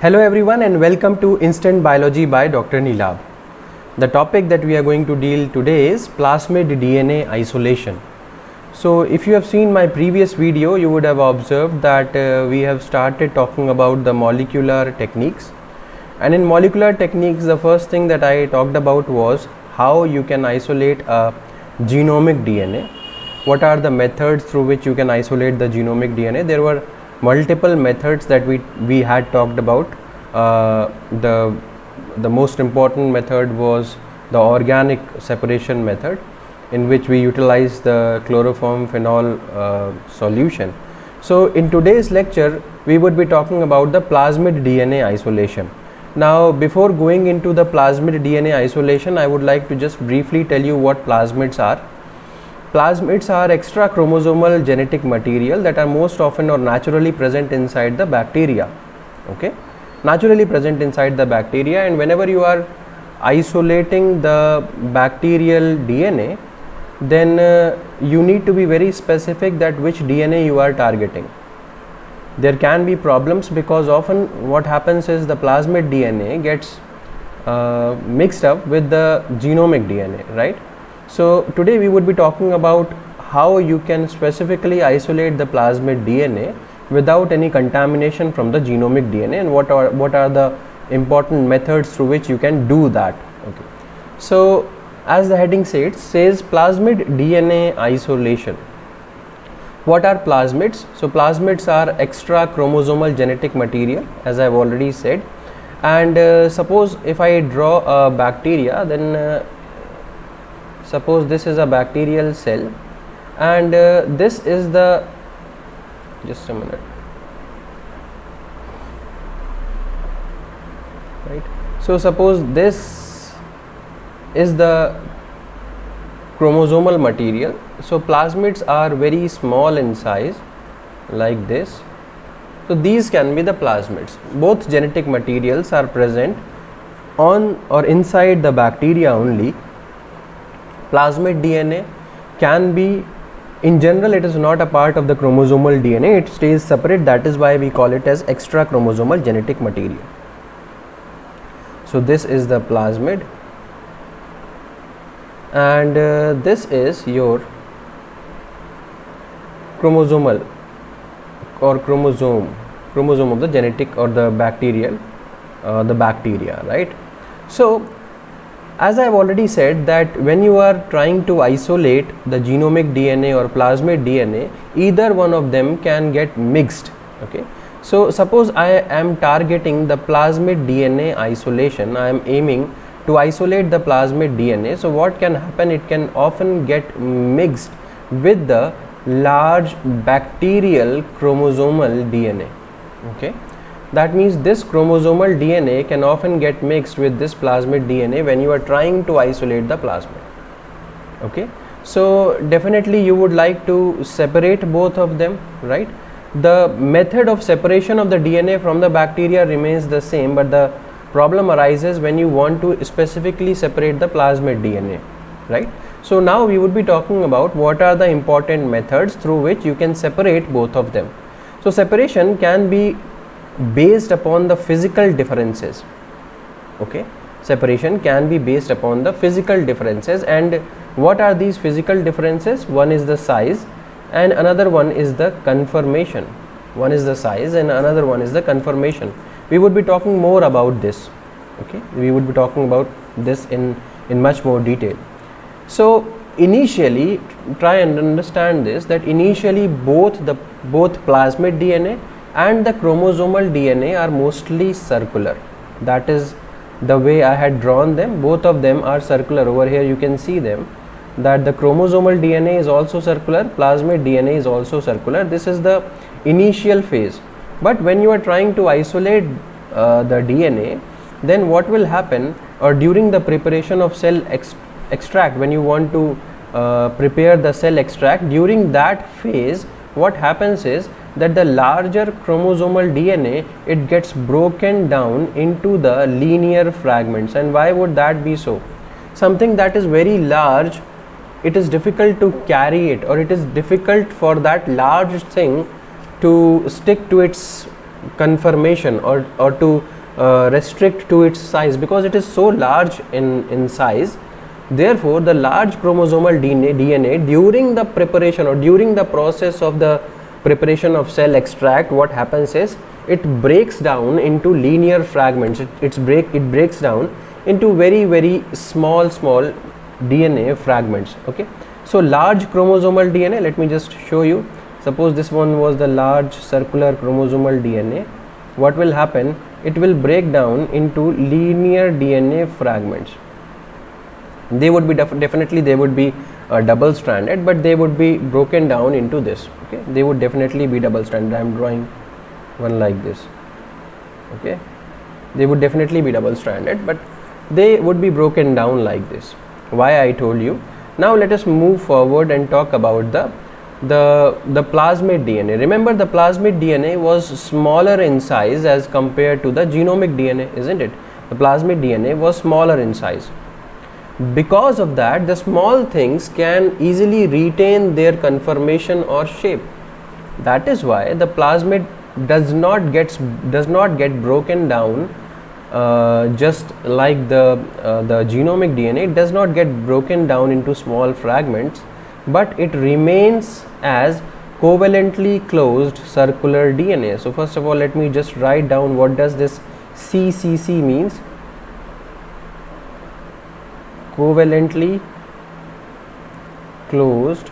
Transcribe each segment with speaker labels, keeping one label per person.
Speaker 1: Hello everyone and welcome to Instant Biology by Dr. Neelab. The topic that we are going to deal today is plasmid DNA isolation. So if you have seen my previous video, you would have observed that we have started talking about the molecular techniques. And in molecular techniques, the first thing that I talked about was how you can isolate a genomic DNA. What are the methods through which you can isolate the genomic DNA? There were multiple methods that we had talked about. The most important method was the organic separation method, in which we utilize the chloroform phenol solution. So in today's lecture we would be talking about the plasmid DNA isolation. Now before going into the plasmid DNA isolation, I would like to just briefly tell you what plasmids are. Plasmids are extra chromosomal genetic material that are most often or naturally present inside the bacteria. Okay, naturally present inside the bacteria, and whenever you are isolating the bacterial DNA, then you need to be very specific that which DNA you are targeting. There can be problems because often what happens is the plasmid DNA gets mixed up with the genomic DNA, right? So today we would be talking about how you can specifically isolate the plasmid DNA without any contamination from the genomic DNA, and what are the important methods through which you can do that. Okay, so as the heading says plasmid DNA isolation. What are plasmids? So plasmids are extra chromosomal genetic material, as I have already said, and suppose if I draw a bacteria, then suppose this is a bacterial cell, and this is the, just a minute, right? So suppose this is the chromosomal material. So plasmids are very small in size, like this. So these can be the plasmids. Both genetic materials are present on or inside the bacteria only. Plasmid DNA can be, in general, it is not a part of the chromosomal DNA, it stays separate. That is why we call it as extra chromosomal genetic material. So this is the plasmid, and this is your chromosomal or chromosome of the genetic or the bacterial, the bacteria, right? So as I have already said that when you are trying to isolate the genomic DNA or plasmid DNA, either one of them can get mixed. Okay, so suppose I am targeting the plasmid DNA isolation, I am aiming to isolate the plasmid DNA. So what can happen? It can often get mixed with the large bacterial chromosomal DNA. Okay, that means this chromosomal DNA can often get mixed with this plasmid DNA when you are trying to isolate the plasmid. Okay, so definitely you would like to separate both of them, right? The method of separation of the DNA from the bacteria remains the same, but the problem arises when you want to specifically separate the plasmid DNA, right? So now we would be talking about what are the important methods through which you can separate both of them. So separation can be based upon the physical differences. Okay, separation can be based upon the physical differences, and what are these physical differences? One is the size and another one is the conformation. One is the size and another one is the conformation. We would be talking more about this. Okay, we would be talking about this in much more detail. So initially try and understand this, that initially both plasmid DNA and the chromosomal DNA are mostly circular. That is the way I had drawn them. Both of them are circular. Over here you can see them, that the chromosomal DNA is also circular, plasmid DNA is also circular. This is the initial phase. But when you are trying to isolate the DNA, then what will happen, or during the preparation of cell extract, when you want to prepare the cell extract, during that phase what happens is that the larger chromosomal DNA, it gets broken down into the linear fragments. And why would that be so? Something that is very large, it is difficult to carry it, or it is difficult for that large thing to stick to its conformation or to restrict to its size, because it is so large in size. Therefore, the large chromosomal DNA during the preparation or during the process of the preparation of cell extract, what happens is it breaks down into linear fragments. It breaks down into very small DNA fragments. Okay, so large chromosomal DNA, let me just show you. Suppose this one was the large circular chromosomal DNA. What will happen? It will break down into linear DNA fragments. They would be definitely they would be double stranded, but they would be broken down into this. Okay, they would definitely be double stranded. I am drawing one like this. Okay, they would definitely be double stranded, but they would be broken down like this. Why I told you. Now let us move forward and talk about the plasmid DNA. Remember, the plasmid DNA was smaller in size as compared to the genomic DNA, isn't it? The plasmid DNA was smaller in size. Because of that, the small things can easily retain their conformation or shape. That is why the plasmid does not get broken down just like the genomic DNA. It does not get broken down into small fragments, but it remains as covalently closed circular DNA. So first of all, let me just write down what does this CcC means. Covalently closed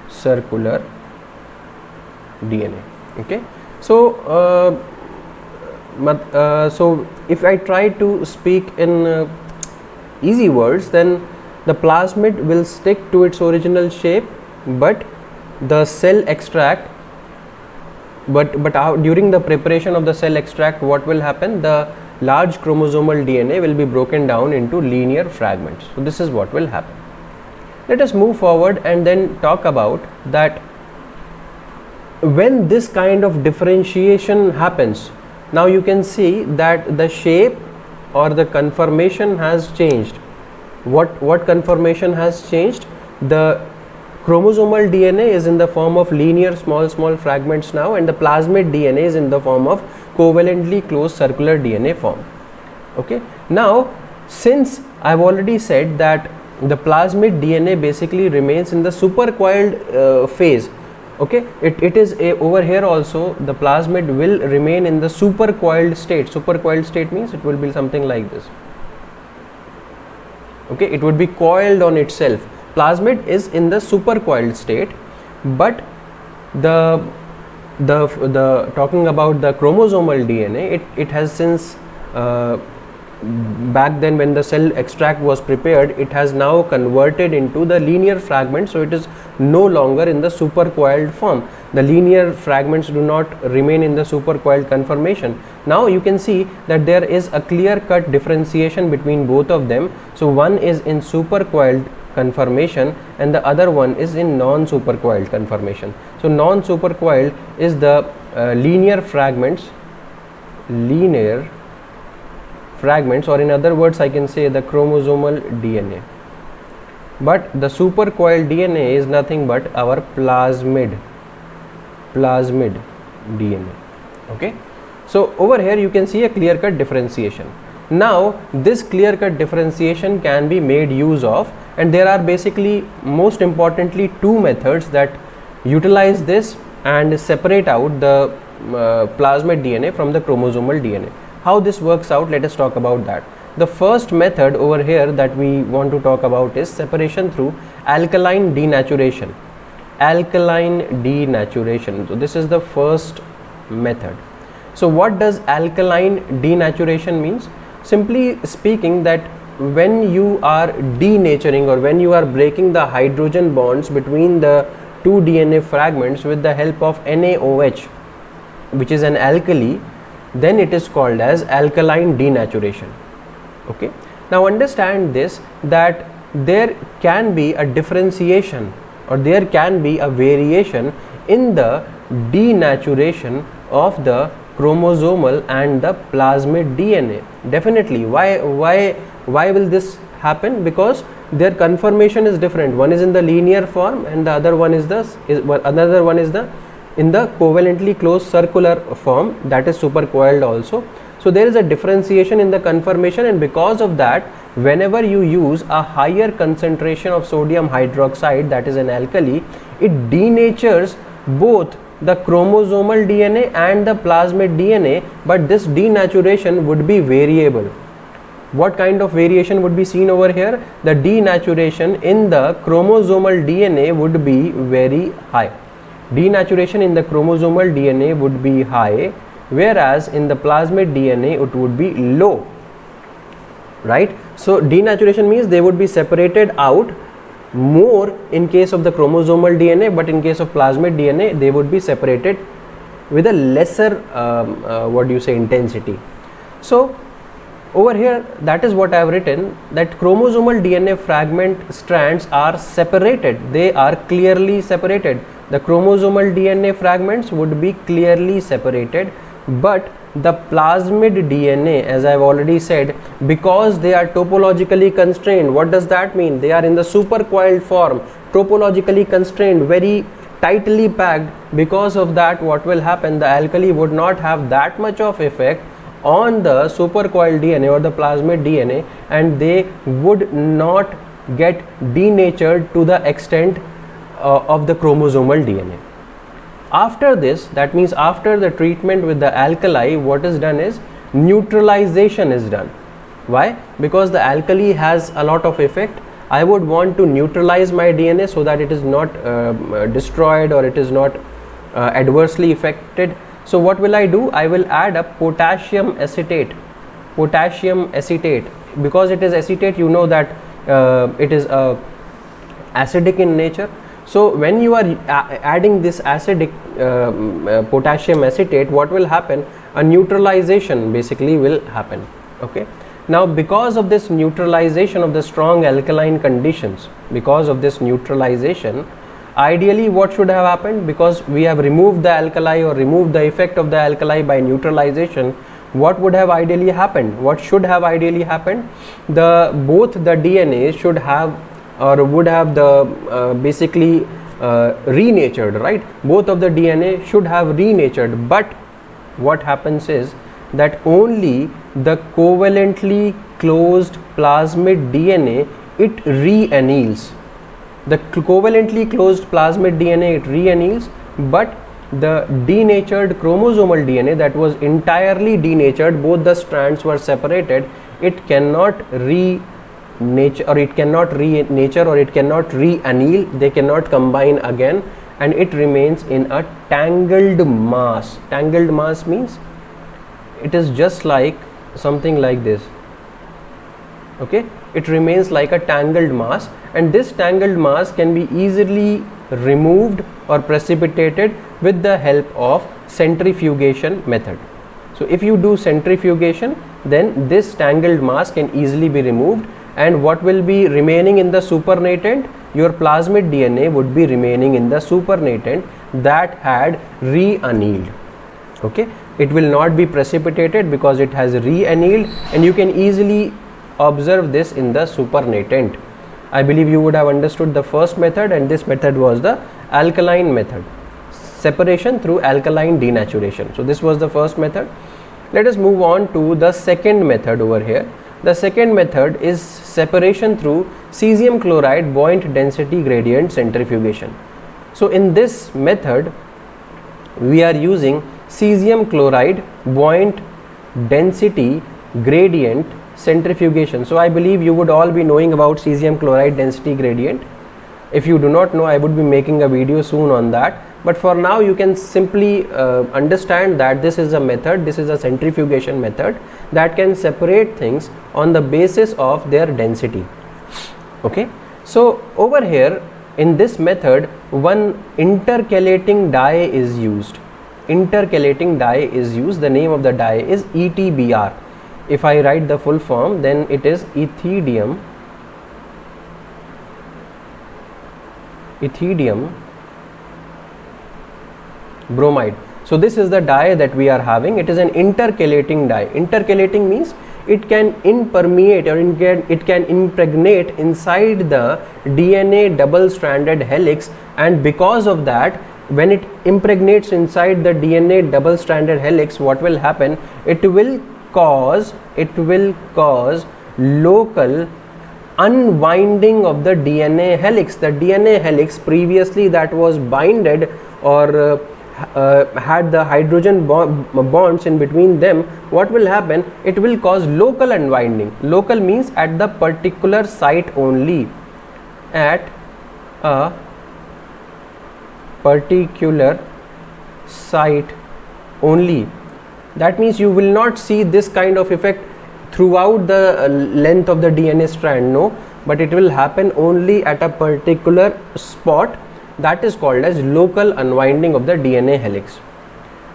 Speaker 1: circular DNA. Okay, so so if I try to speak in easy words, then the plasmid will stick to its original shape, but the cell extract during the preparation of the cell extract, what will happen? The large chromosomal DNA will be broken down into linear fragments. So this is what will happen. Let us move forward and then talk about that when this kind of differentiation happens. Now you can see that the shape or the conformation has changed. What conformation has changed? The chromosomal DNA is in the form of linear small fragments now, and the plasmid DNA is in the form of covalently closed circular DNA form. Okay, now since I've already said that the plasmid DNA basically remains in the supercoiled phase. Okay, it is over here also the plasmid will remain in the supercoiled state. Supercoiled state means it will be something like this. Okay, it would be coiled on itself. Plasmid is in the supercoiled state, but the talking about the chromosomal DNA, it has since back then when the cell extract was prepared, it has now converted into the linear fragment, so it is no longer in the supercoiled form. The linear fragments do not remain in the supercoiled conformation. Now you can see that there is a clear-cut differentiation between both of them. So one is in supercoiled conformation and the other one is in non-supercoiled conformation. So non-supercoiled is the linear fragments, or in other words I can say the chromosomal DNA. But the supercoiled DNA is nothing but our plasmid DNA. Okay, so over here you can see a clear-cut differentiation. Now this clear-cut differentiation can be made use of, and there are basically most importantly two methods that utilize this and separate out the plasmid DNA from the chromosomal DNA. How this works out, let us talk about that. The first method over here that we want to talk about is separation through alkaline denaturation. Alkaline denaturation. So this is the first method. So what does alkaline denaturation means? Simply speaking, that when you are denaturing or when you are breaking the hydrogen bonds between the two DNA fragments with the help of NaOH, which is an alkali, then it is called as alkaline denaturation. Okay, now understand this, that there can be a differentiation or there can be a variation in the denaturation of the chromosomal and the plasmid DNA. Definitely. Why will this happen? Because their conformation is different. One is in the linear form and the other one is the in the covalently closed circular form, that is supercoiled also. So there is a differentiation in the conformation, and because of that, whenever you use a higher concentration of sodium hydroxide, that is an alkali, it denatures both the chromosomal DNA and the plasmid DNA, but this denaturation would be variable. What kind of variation would be seen over here? The denaturation in the chromosomal DNA would be very high. Denaturation in the chromosomal DNA would be high, whereas in the plasmid DNA it would be low, right? So denaturation means they would be separated out more in case of the chromosomal DNA, but in case of plasmid DNA they would be separated with a lesser intensity. So over here, that is what I have written, that chromosomal DNA fragment strands are separated. They are clearly separated. The chromosomal DNA fragments would be clearly separated, but the plasmid DNA, as I have already said, because they are topologically constrained. What does that mean? They are in the supercoiled form, topologically constrained, very tightly packed. Because of that, what will happen? The alkali would not have that much of effect on the supercoiled DNA or the plasmid DNA, and they would not get denatured to the extent of the chromosomal DNA. After this, that means after the treatment with the alkali, what is done is neutralization is done. Why? Because the alkali has a lot of effect. I would want to neutralize my DNA so that it is not destroyed or it is not adversely affected. So what will I do? I will add a potassium acetate. Because it is acetate, you know that it is acidic in nature. So when you are adding this acidic potassium acetate, what will happen? A neutralization basically will happen. Okay. Now because of this neutralization of the strong alkaline conditions, because of this neutralization, ideally what should have happened? Because we have removed the alkali or removed the effect of the alkali by neutralization, what would have ideally happened? What should have ideally happened? Both the DNA should have or would have the basically renatured, right? Both of the DNA should have renatured, but what happens is that only the covalently closed plasmid DNA, it re-anneals. The covalently closed plasmid DNA, it re-anneals, but the denatured chromosomal DNA that was entirely denatured, both the strands were separated, it cannot renature or it cannot renature or it cannot re-anneal, they cannot combine again, and it remains in a tangled mass. Tangled mass means it is just like something like this. Okay, it remains like a tangled mass, and this tangled mass can be easily removed or precipitated with the help of centrifugation method. So if you do centrifugation, then this tangled mass can easily be removed, and what will be remaining in the supernatant? Your plasmid DNA would be remaining in the supernatant that had re-annealed. Okay, it will not be precipitated because it has re-annealed, and you can easily observe this in the supernatant. I believe you would have understood the first method, and this method was the alkaline method, separation through alkaline denaturation. So this was the first method. Let us move on to the second method over here. The second method is separation through cesium chloride buoyant density gradient centrifugation. So in this method we are using cesium chloride buoyant density gradient centrifugation. So I believe you would all be knowing about cesium chloride density gradient. If you do not know, I would be making a video soon on that, but for now you can simply understand that this is a method, this is a centrifugation method that can separate things on the basis of their density. Okay, so over here in this method, one intercalating dye is used. Intercalating dye is used. The name of the dye is ETBr. If I write the full form, then it is ethidium bromide. So this is the dye that we are having. It is an intercalating dye. Intercalating means it can impermeate or it can impregnate inside the DNA double stranded helix, and because of that when it impregnates inside the DNA double stranded helix, what will happen? It will cause local unwinding of the DNA helix. The DNA helix previously that was binded or had the hydrogen bonds in between them, what will happen? It will cause local unwinding. Local means at the particular site only, at a particular site only. That means you will not see this kind of effect throughout the length of the DNA strand, no, but it will happen only at a particular spot. That is called as local unwinding of the DNA helix.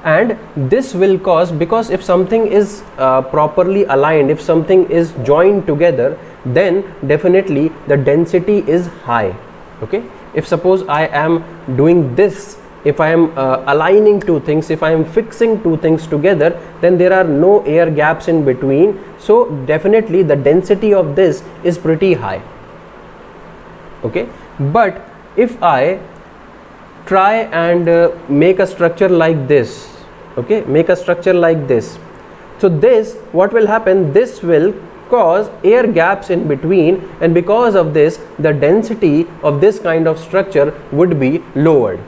Speaker 1: And this will cause, because if something is properly aligned, if something is joined together, then definitely the density is high. Okay, if suppose I am doing this, if I am aligning two things, if I am fixing two things together, then there are no air gaps in between, so definitely the density of this is pretty high. Okay, but if I try and make a structure like this, okay, make a structure like this, so this, what will happen? This will cause air gaps in between, and because of this the density of this kind of structure would be lowered.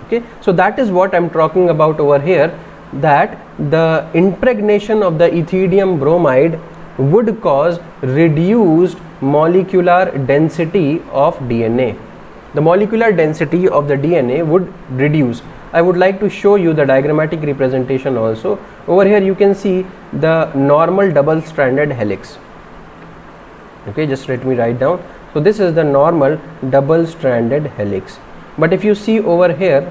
Speaker 1: Okay, so that is what I am talking about over here, that the impregnation of the ethidium bromide would cause reduced molecular density of DNA. The molecular density of the DNA would reduce. I would like to show you the diagrammatic representation also. Over here you can see the normal double stranded helix. Okay, just let me write down. So this is the normal double stranded helix. But if you see over here,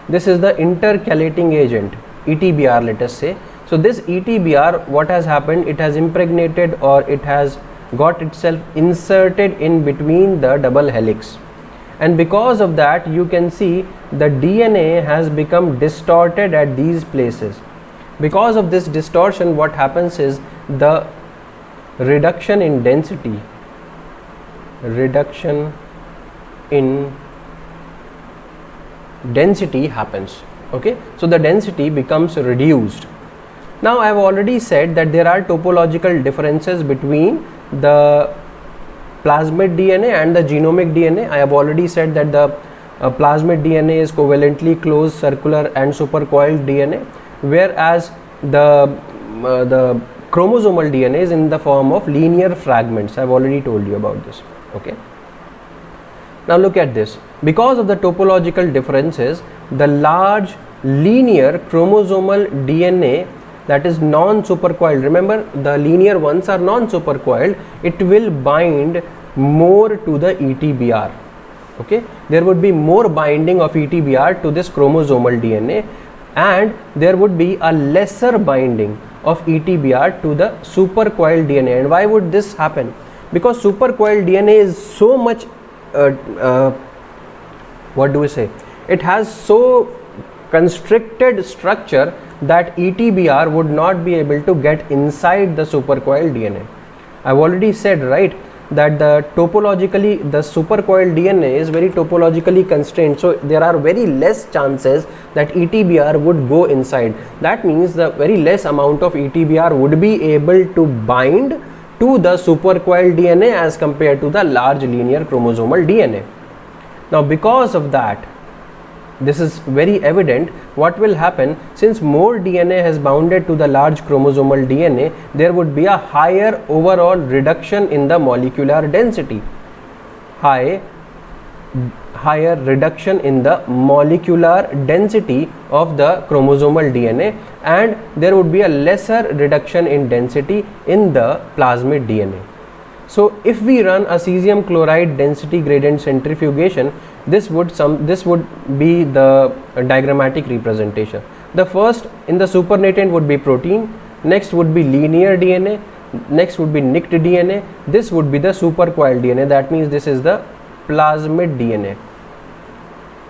Speaker 1: this is the intercalating agent, ETBr, let us say. So this ETBr, what has happened? It has impregnated, or it has got itself inserted in between the double helix, and because of that you can see the DNA has become distorted at these places. Because of this distortion, what happens is the reduction in density happens. Okay, so the density becomes reduced. Now I have already said that there are topological differences between the plasmid DNA and the genomic DNA. I have already said that the plasmid DNA is covalently closed, circular and supercoiled DNA, whereas the chromosomal DNA is in the form of linear fragments. I have already told you about this. Okay, now look at this. Because of the topological differences, the large linear chromosomal DNA, that is non-supercoiled, remember the linear ones are non-supercoiled, it will bind more to the ETBr. Okay, there would be more binding of ETBr to this chromosomal DNA, and there would be a lesser binding of ETBr to the supercoiled DNA. And why would this happen? Because supercoiled DNA is so much what do we say, it has so constricted structure that ETBr would not be able to get inside the supercoiled DNA. I've already said, right, that the supercoiled DNA is very topologically constrained, so there are very less chances that ETBr would go inside. That means the very less amount of ETBr would be able to bind to the supercoiled DNA as compared to the large linear chromosomal DNA. Now because of that, this is very evident, what will happen, since more DNA has bounded to the large chromosomal DNA, there would be a higher overall reduction in the molecular density, higher reduction in the molecular density of the chromosomal DNA, and there would be a lesser reduction in density in the plasmid DNA. So if we run a cesium chloride density gradient centrifugation, this would be the diagrammatic representation. The first in the supernatant would be protein, next would be linear DNA, next would be nicked DNA, this would be the supercoiled DNA. That means this is the plasmid DNA.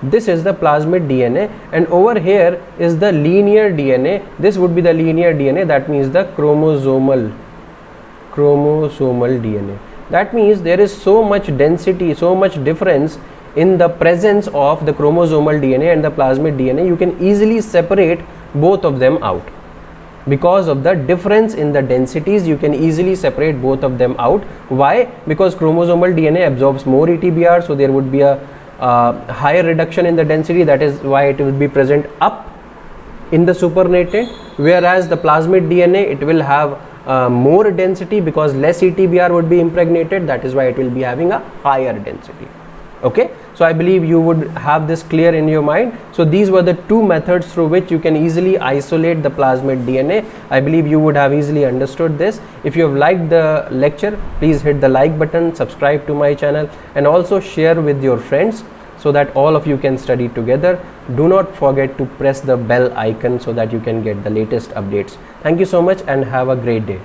Speaker 1: This is the plasmid DNA, and over here is the linear DNA. This would be the linear DNA, that means the chromosomal DNA. That means there is so much density, so much difference in the presence of the chromosomal DNA and the plasmid DNA, you can easily separate both of them out. Because of the difference in the densities, you can easily separate both of them out. Why? Because chromosomal DNA absorbs more ETBR, so there would be a higher reduction in the density. That is why it will be present up in the supernatant, whereas the plasmid DNA, it will have more density because less ETBR would be impregnated. That is why it will be having a higher density. Okay, so I believe you would have this clear in your mind. So these were the two methods through which you can easily isolate the plasmid DNA. I believe you would have easily understood this. If you have liked the lecture, please hit the like button, subscribe to my channel, and also share with your friends so that all of you can study together. Do not forget to press the bell icon so that you can get the latest updates. Thank you so much and have a great day.